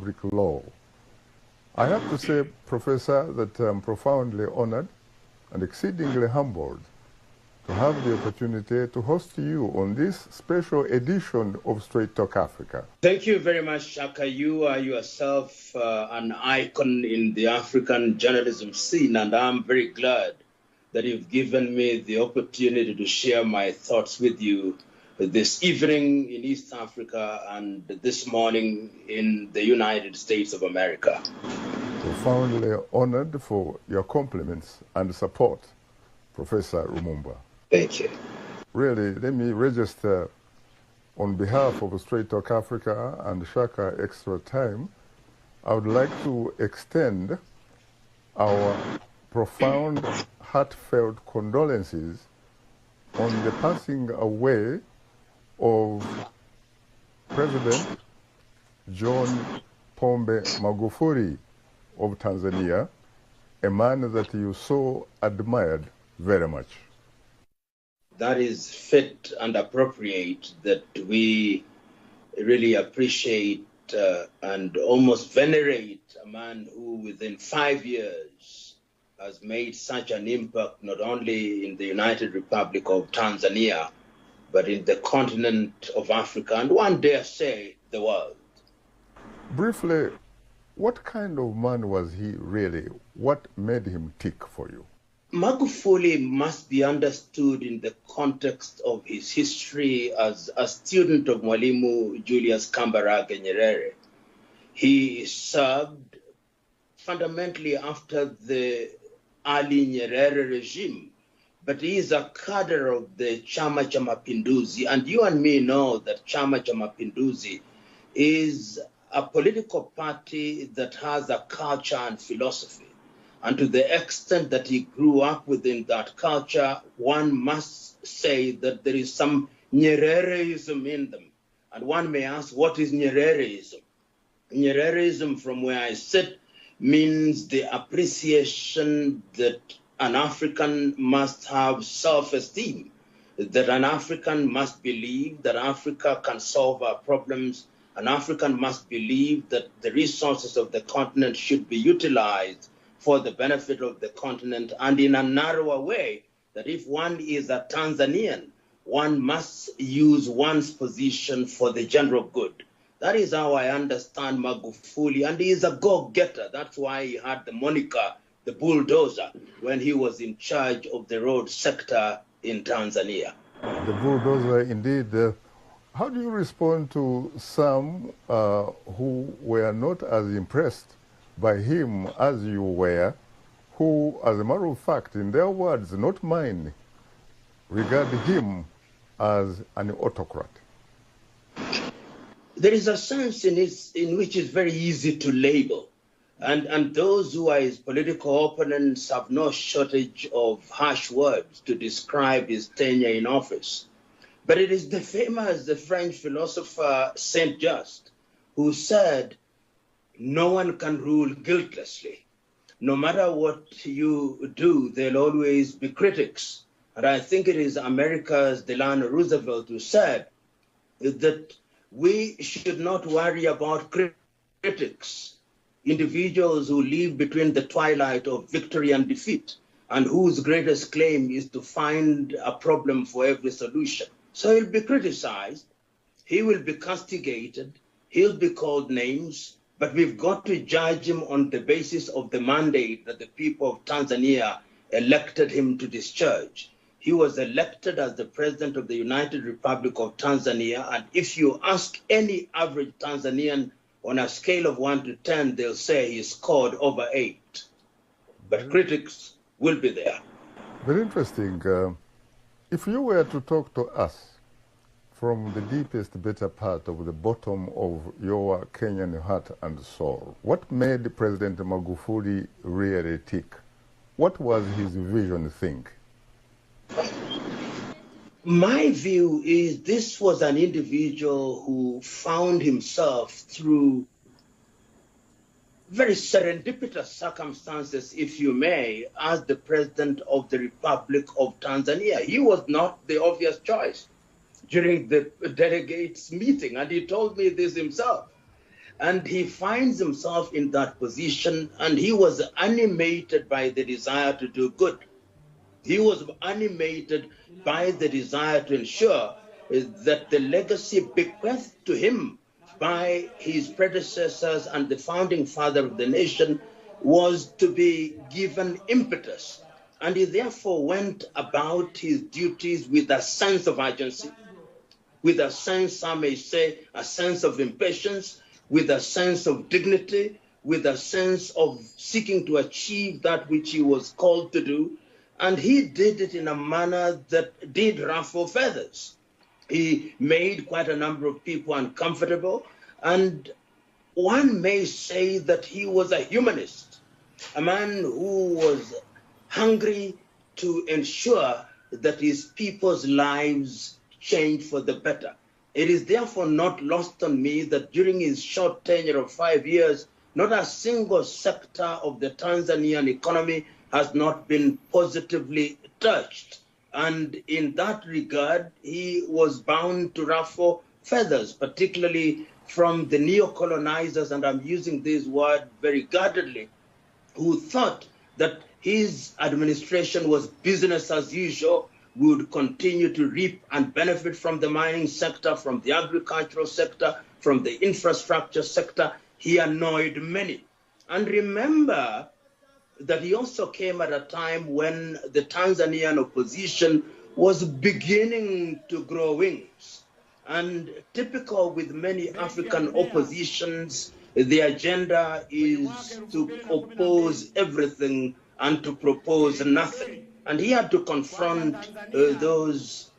public law. I have to say, Professor, that I'm profoundly honored and exceedingly humbled to have the opportunity to host you on this special edition of Straight Talk Africa. Thank you very much, Shaka. You are yourself an icon in the African journalism scene, and I'm very glad that you've given me the opportunity to share my thoughts with you this evening in East Africa and this morning in the United States of America. Profoundly honored for your compliments and support, Professor Lumumba. Thank you. Really, let me register on behalf of Straight Talk Africa and Shaka Extra Time. I would like to extend our profound, heartfelt condolences on the passing away of President John Pombe Magufuli of Tanzania, a man that you so admired very much. That is fit and appropriate that we really appreciate and almost venerate a man who within 5 years has made such an impact not only in the United Republic of Tanzania, but in the continent of Africa, and one dare say the world. Briefly, what kind of man was he really? What made him tick for you? Magufuli must be understood in the context of his history as a student of Mwalimu Julius Kambarage Nyerere. He served fundamentally after the Ali Nyerere regime, but he is a cadre of the Chama cha Mapinduzi, and you and me know that Chama cha Mapinduzi is a political party that has a culture and philosophy. And to the extent that he grew up within that culture, one must say that there is some Nyerereism in them. And one may ask, what is Nyerereism? Nyerereism, from where I sit, means the appreciation that an African must have self-esteem, that an African must believe that Africa can solve our problems. An African must believe that the resources of the continent should be utilized for the benefit of the continent, and in a narrower way, that if one is a Tanzanian, one must use one's position for the general good. That is how I understand Magufuli, and he is a go-getter. That's why he had the moniker, the bulldozer, when he was in charge of the road sector in Tanzania. The bulldozer, indeed. How do you respond to some who were not as impressed by him as you were, who, as a matter of fact, in their words, not mine, regard him as an autocrat? There is a sense in which it's very easy to label. And those who are his political opponents have no shortage of harsh words to describe his tenure in office. But it is the famous French philosopher Saint-Just who said, no one can rule guiltlessly. No matter what you do, there'll always be critics. And I think it is America's Delano Roosevelt who said that we should not worry about critics, individuals who live between the twilight of victory and defeat, and whose greatest claim is to find a problem for every solution. So he'll be criticized, he will be castigated, he'll be called names, but we've got to judge him on the basis of the mandate that the people of Tanzania elected him to discharge. He was elected as the president of the United Republic of Tanzania, and if you ask any average Tanzanian on a scale of 1 to 10, they'll say he scored over 8. But critics will be there. Very interesting. If you were to talk to us from the deepest, better part of the bottom of your Kenyan heart and soul, what made President Magufuli really tick? What was his vision think? My view is this was an individual who found himself through very serendipitous circumstances, if you may, as the president of the Republic of Tanzania. He was not the obvious choice during the delegates' meeting, and he told me this himself. And he finds himself in that position, and he was animated by the desire to do good. He was animated by the desire to ensure that the legacy bequeathed to him by his predecessors and the founding father of the nation was to be given impetus. And he therefore went about his duties with a sense of urgency, with a sense, some may say, a sense of impatience, with a sense of dignity, with a sense of seeking to achieve that which he was called to do. And he did it in a manner that did ruffle feathers. He made quite a number of people uncomfortable, and one may say that he was a humanist, a man who was hungry to ensure that his people's lives changed for the better. It is therefore not lost on me that during his short tenure of 5 years, not a single sector of the Tanzanian economy has not been positively touched. And in that regard, he was bound to ruffle feathers, particularly from the neo-colonizers, and I'm using this word very guardedly, who thought that his administration was business as usual, would continue to reap and benefit from the mining sector, from the agricultural sector, from the infrastructure sector. He annoyed many. And remember that he also came at a time when the Tanzanian opposition was beginning to grow wings. And typical with many African oppositions, the agenda is to oppose everything and to propose nothing. And he had to confront those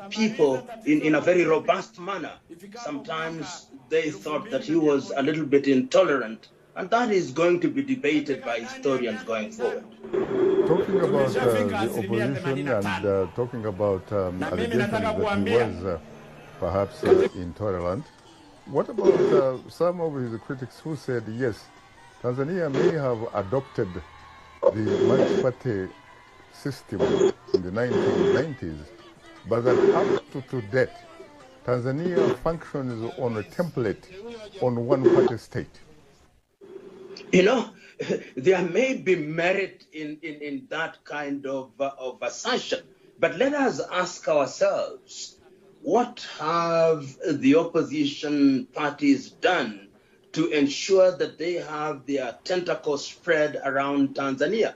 people in a very robust manner. Sometimes they thought that he was a little bit intolerant, and that is going to be debated by historians going forward. Talking about the opposition and talking about allegations that he was perhaps intolerant, what about some of his critics who said, yes, Tanzania may have adopted the multi-party system in the 1990s, but that up to date, Tanzania functions on a template on one-party state. You know, there may be merit in that kind of assertion, but let us ask ourselves, what have the opposition parties done to ensure that they have their tentacles spread around Tanzania?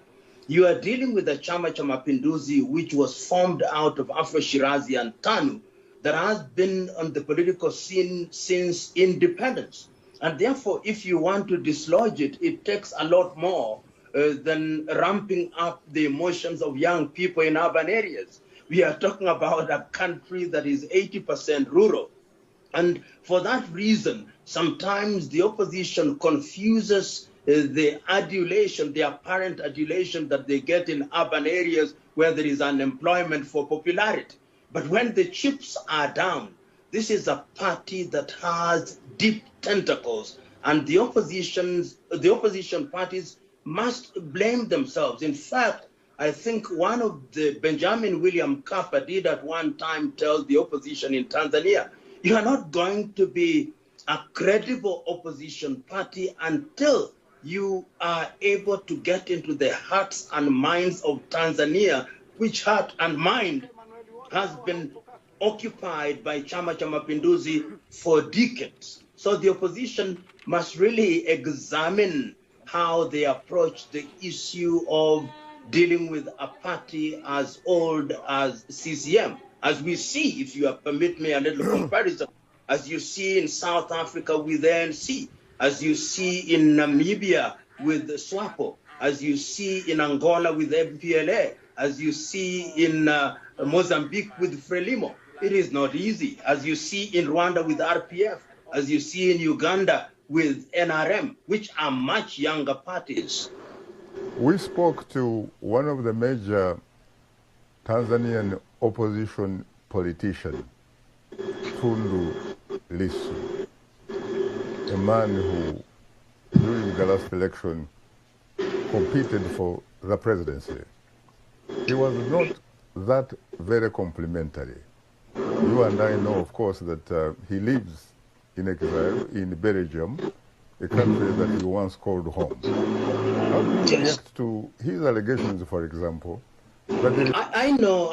You are dealing with the Chama cha Mapinduzi, which was formed out of Afro-Shirazi and TANU, that has been on the political scene since independence. And therefore, if you want to dislodge it, it takes a lot more than ramping up the emotions of young people in urban areas. We are talking about a country that is 80% rural. And for that reason, sometimes the opposition confuses the adulation, the apparent adulation that they get in urban areas where there is unemployment for popularity. But when the chips are down, this is a party that has deep tentacles, and the opposition parties must blame themselves. In fact, I think one of the Benjamin William Mkapa did at one time tell the opposition in Tanzania, you are not going to be a credible opposition party until you are able to get into the hearts and minds of Tanzania, which heart and mind has been occupied by Chama cha Mapinduzi for decades. So the opposition must really examine how they approach the issue of dealing with a party as old as CCM. As we see, if you permit me a little comparison, as you see in South Africa with ANC, as you see in Namibia with SWAPO, as you see in Angola with MPLA, as you see in Mozambique with Frelimo. It is not easy. As you see in Rwanda with RPF, as you see in Uganda with NRM, which are much younger parties. We spoke to one of the major Tanzanian opposition politicians, Tundulissu, a man who, during the last election, competed for the presidency. He was not that very complimentary. You and I know, of course, that he lives in exile in Belgium, a country that he once called home. How do you react to his allegations, for example? I know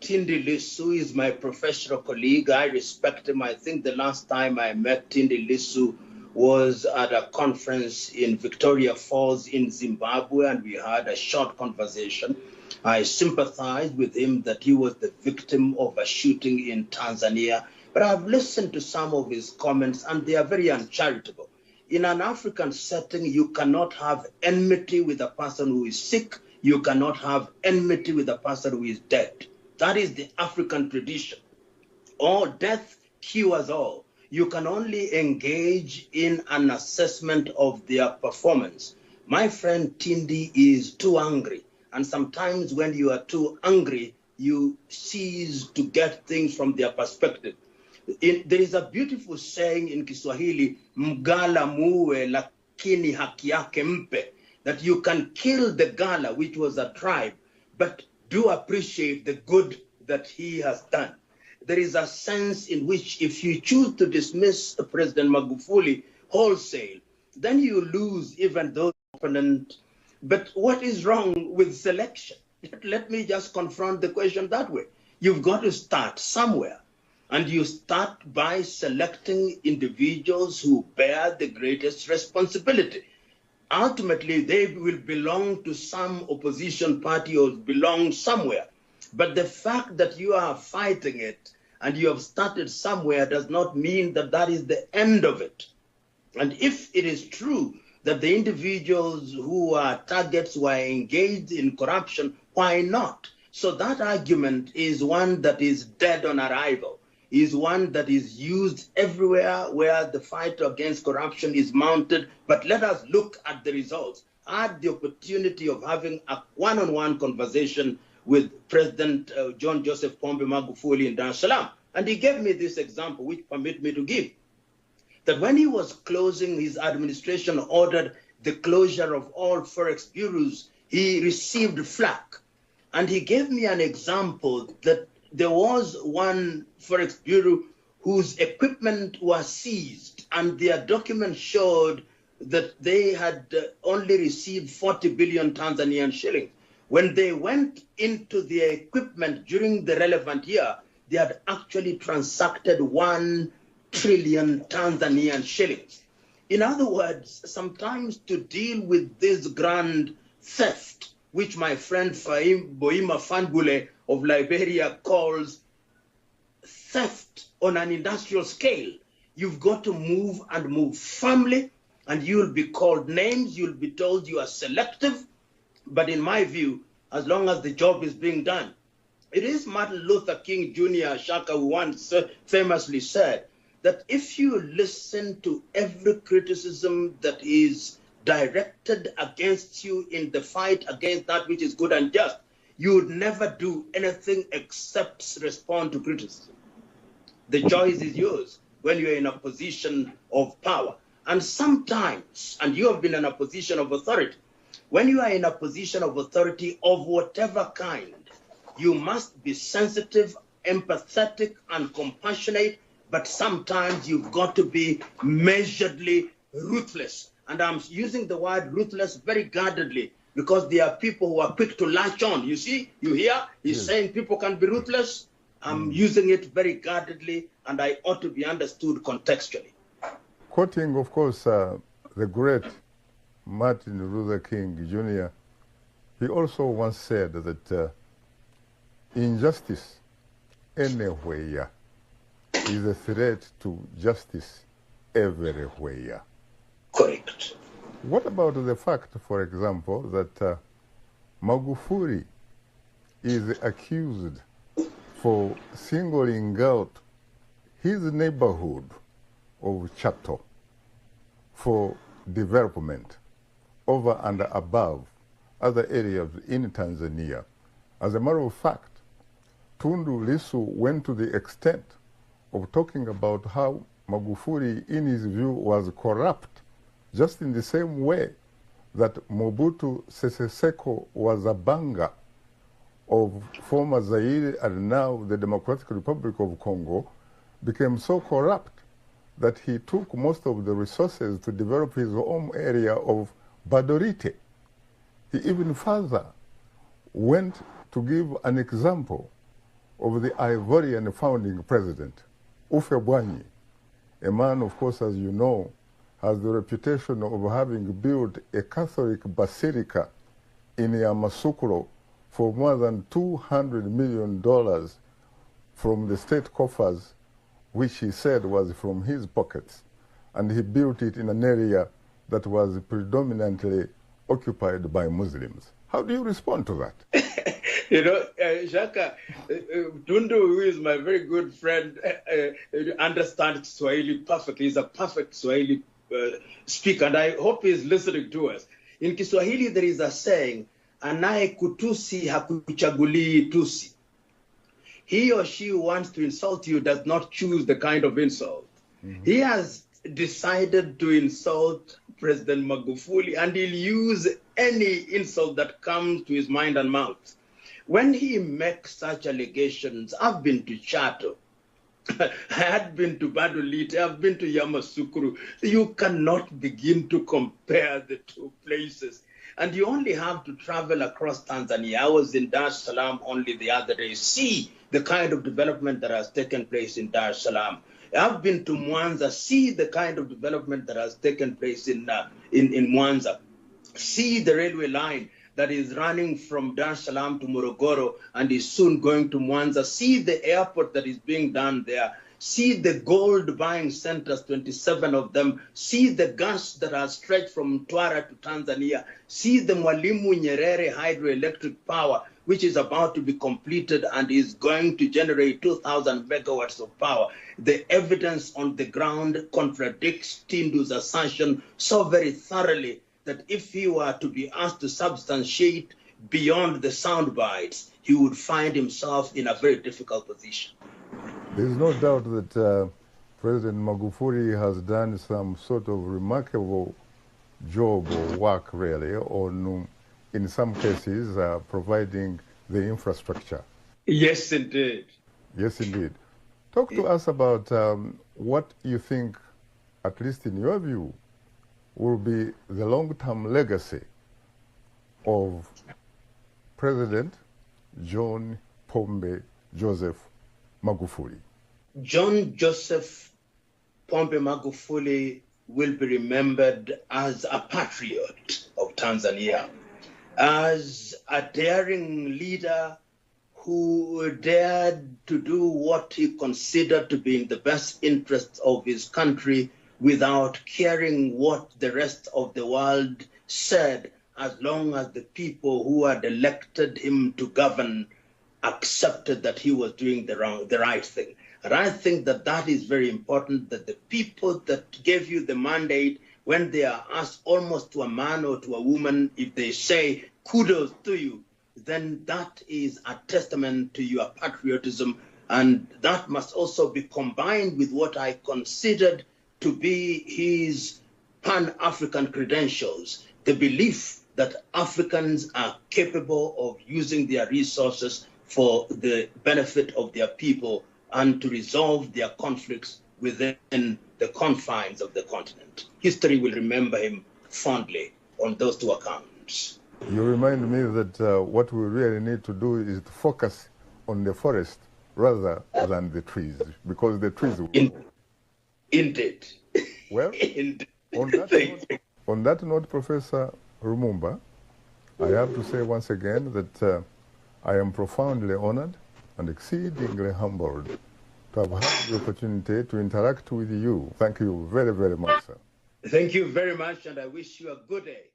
Tundulissu is my professional colleague. I respect him. I think the last time I met Tundulissu was at a conference in Victoria Falls in Zimbabwe, and we had a short conversation. I sympathized with him that he was the victim of a shooting in Tanzania, but I've listened to some of his comments, and they are very uncharitable. In an African setting, you cannot have enmity with a person who is sick. You cannot have enmity with a person who is dead. That is the African tradition. All death cures all. You can only engage in an assessment of their performance. My friend Tindi is too angry. And sometimes when you are too angry, you cease to get things from their perspective. There is a beautiful saying in Kiswahili, mgala muwe lakini haki yake mpe, that you can kill the Gala, which was a tribe, but do appreciate the good that he has done. There is a sense in which if you choose to dismiss President Magufuli wholesale, then you lose even those opponents. But what is wrong with selection? Let me just confront the question that way. You've got to start somewhere. And you start by selecting individuals who bear the greatest responsibility. Ultimately, they will belong to some opposition party or belong somewhere. But the fact that you are fighting it and you have started somewhere does not mean that that is the end of it. And if it is true that the individuals who are targets were engaged in corruption, why not? So that argument is one that is dead on arrival, is one that is used everywhere where the fight against corruption is mounted. But let us look at the results. I had the opportunity of having a one-on-one conversation with President John Joseph Pombe Magufuli in Dar es Salaam. And he gave me this example, which permit me to give. That when he was closing, his administration ordered the closure of all forex bureaus, he received flack. And he gave me an example that there was one forex bureau whose equipment was seized, and their documents showed that they had only received 40 billion Tanzanian shillings. When they went into their equipment during the relevant year, they had actually transacted 1 trillion Tanzanian shillings. In other words, sometimes to deal with this grand theft, which my friend Boima Fanbule of Liberia calls theft on an industrial scale, you've got to move and move firmly, and you'll be called names, you'll be told you are selective. But in my view, as long as the job is being done, it is Martin Luther King Jr. Shaka who once famously said that if you listen to every criticism that is directed against you in the fight against that which is good and just, you would never do anything except respond to criticism. The choice is yours when you're in a position of power. And sometimes, and you have been in a position of authority, when you are in a position of authority of whatever kind, you must be sensitive, empathetic, and compassionate, but sometimes you've got to be measuredly ruthless. And I'm using the word ruthless very guardedly, because there are people who are quick to latch on. You see, you hear, he's saying people can be ruthless. I'm using it very guardedly, and I ought to be understood contextually. Quoting, of course, the great Martin Luther King Jr., he also once said that injustice anywhere is a threat to justice everywhere. Correct. What about the fact, for example, that Magufuli is accused for singling out his neighborhood of Chato for development over and above other areas in Tanzania? As a matter of fact, Tundulissu went to the extent of talking about how Magufuli, in his view, was corrupt, just in the same way that Mobutu Sese Seko was a banger of former Zaire and now the Democratic Republic of Congo, became so corrupt that he took most of the resources to develop his home area of Badorite. He even further went to give an example of the Ivorian founding president, Houphouët-Boigny, a man, of course, as you know, has the reputation of having built a Catholic basilica in Yamoussoukro for more than $200 million from the state coffers, which he said was from his pockets. And he built it in an area that was predominantly occupied by Muslims. How do you respond to that? You know, Shaka, Tundu, who is my very good friend, understands Swahili perfectly. He's a perfect Swahili speaker, and I hope he's listening to us. In Kiswahili, there is a saying, anaye kutusi hakuchagulii tusi. He or she who wants to insult you does not choose the kind of insult. Mm-hmm. He has decided to insult President Magufuli, and he'll use any insult that comes to his mind and mouth. When he makes such allegations, I've been to Chato, I had been to Badolite, I've been to Yamoussoukro. You cannot begin to compare the two places. And you only have to travel across Tanzania. I was in Dar es Salaam only the other day. See the kind of development that has taken place in Dar es Salaam. I've been to Mwanza. See the kind of development that has taken place in Mwanza. See the railway line that is running from Dar es Salaam to Morogoro and is soon going to Mwanza. See the airport that is being done there. See the gold buying centers, 27 of them. See the gas that are stretched from Mtwara to Tanzania. See the Mwalimu Nyerere hydroelectric power, which is about to be completed and is going to generate 2,000 megawatts of power. The evidence on the ground contradicts Tindu's assertion so very thoroughly that if he were to be asked to substantiate beyond the sound bites, he would find himself in a very difficult position. There is no doubt that President Magufuli has done some sort of remarkable job or work, really, on, in some cases, providing the infrastructure. Yes, indeed. Yes, indeed. Talk to us about what you think, at least in your view, will be the long-term legacy of President John Pombe Joseph Magufuli. John Joseph Pombe Magufuli will be remembered as a patriot of Tanzania, as a daring leader who dared to do what he considered to be in the best interests of his country without caring what the rest of the world said, as long as the people who had elected him to govern accepted that he was doing the right thing. And I think that that is very important, that the people that gave you the mandate, when they are asked almost to a man or to a woman, if they say kudos to you, then that is a testament to your patriotism. And that must also be combined with what I considered to be his Pan-African credentials, the belief that Africans are capable of using their resources for the benefit of their people and to resolve their conflicts within the confines of the continent. History will remember him fondly on those two accounts. You remind me that what we really need to do is to focus on the forest rather than the trees, because the trees will... Indeed. Well, Indeed. On that note, Professor Lumumba, I have to say once again that I am profoundly honored and exceedingly humbled to have had the opportunity to interact with you. Thank you very, very much, sir. Thank you very much, and I wish you a good day.